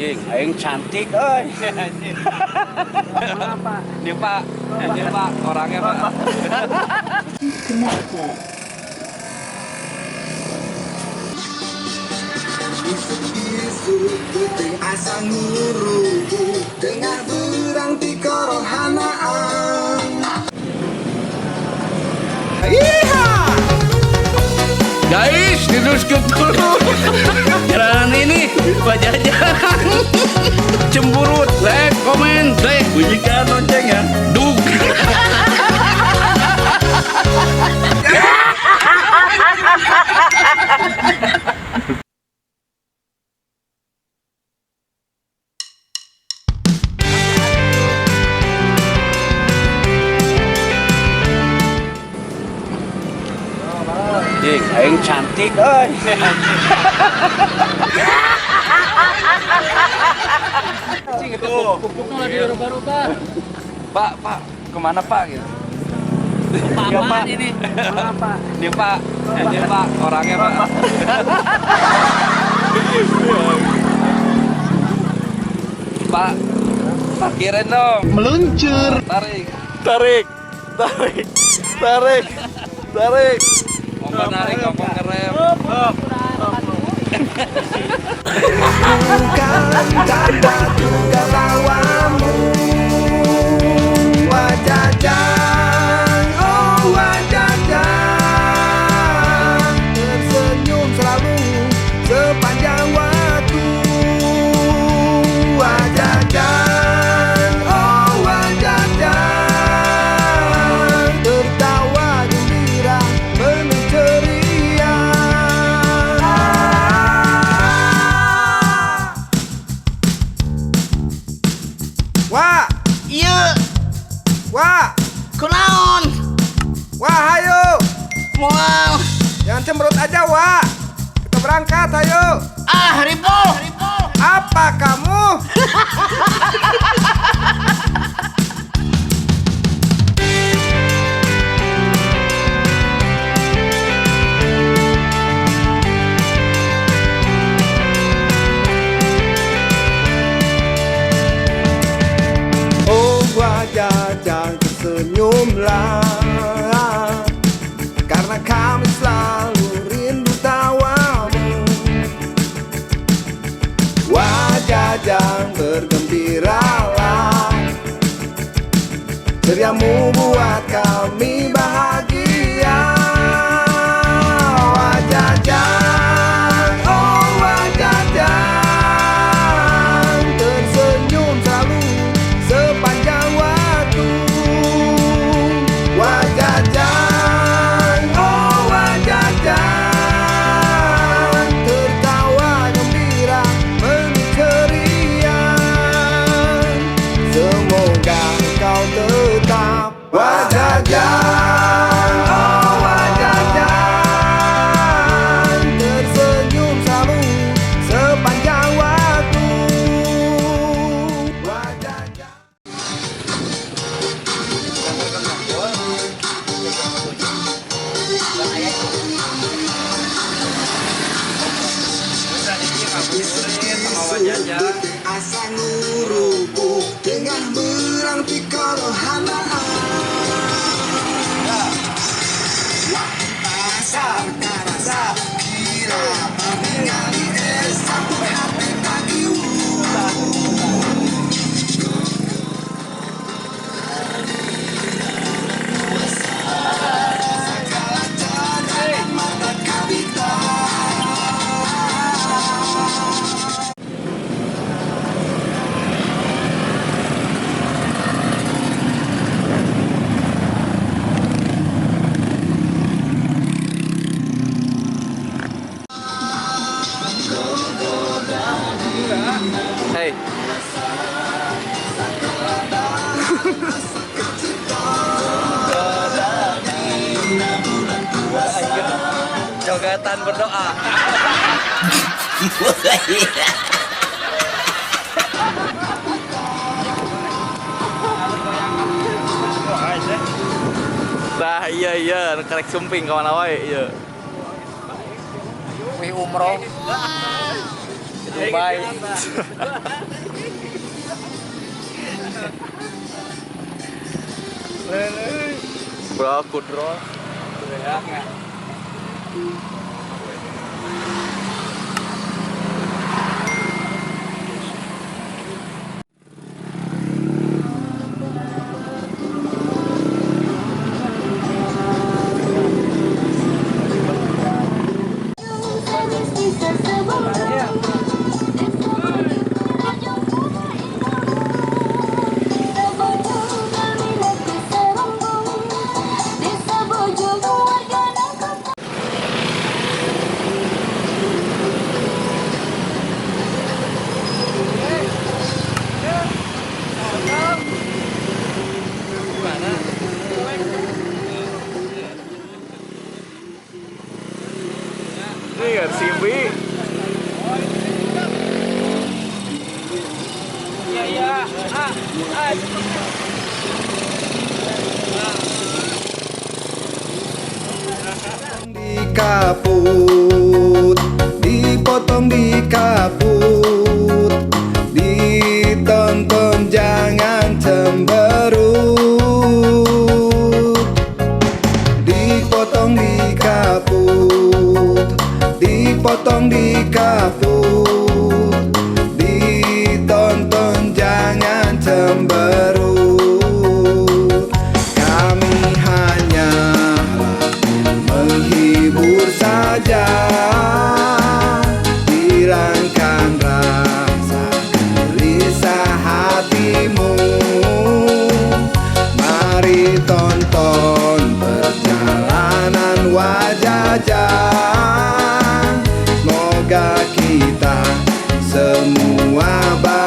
Jing, aing cantik, euy. Dia Pak, orangnya Pak. Asa ngurubu dengan berhenti kerohanaan. Guys, diteruskan dulu. Jalan ini Pajajaran. Cemburut, like, komen, like, bunyikan lonceng ya. Duk. Jing, aing cantik, euy. Pupuknya lagi rubah-rubah. Pak, kemana Pak? Gitu. Pak ini. Pak. Dia Pak, orangnya Pak. Pak, parkirin dong. Meluncur. Tarik. Tarik. Ngomong narik, ngomong ngerem. Bukan tanda tunggal lawamu. Wajah oh wajah tersenyum selalu sepanjang waktu. Wajah oh wajah tertawa gembira penuh ceria. Wah, Iya, wah, kunaon? wah, ayo, Moal. jangan cemberut aja, wah. Kita berangkat, ayo. Ah, ribu. Apa kamu? Oh wajah jangan tersenyumlah, karena kami selalu rindu tawamu. Wajah jangan bergembiralah, ceriamu buat kami bahagia. Wajah jangan, oh wajah jangan tersenyum selalu sepanjang waktu. Wajah jangan, oh wajah jangan tertawa gembira penuh ceria. Semoga kau tetap wajah jangan, oh wajah jangan tersenyum selalu sepanjang waktu. Wajah jangan. Asa ngurubu dengan berhenti kerohanaan. Rasa rasa kira meninggali satu hati pagi. Segala cara mata kawita. Hey. Jogatan berdoa. Nah, iya, kerek sumping kemana wae, iya. Wih umroh. Dubai. Bro, kudro. Ini kan Simbi. Dikaput, dipotong dikaput, ditonton jangan cemberut. Dipotong dikaput, dipotong dikaput, ditonton jangan cemberut. Kami hanya menghibur saja, hilangkan rasa gelisah hatimu. Mari tonton perjalanan wajah, semoga kita semua bahagia.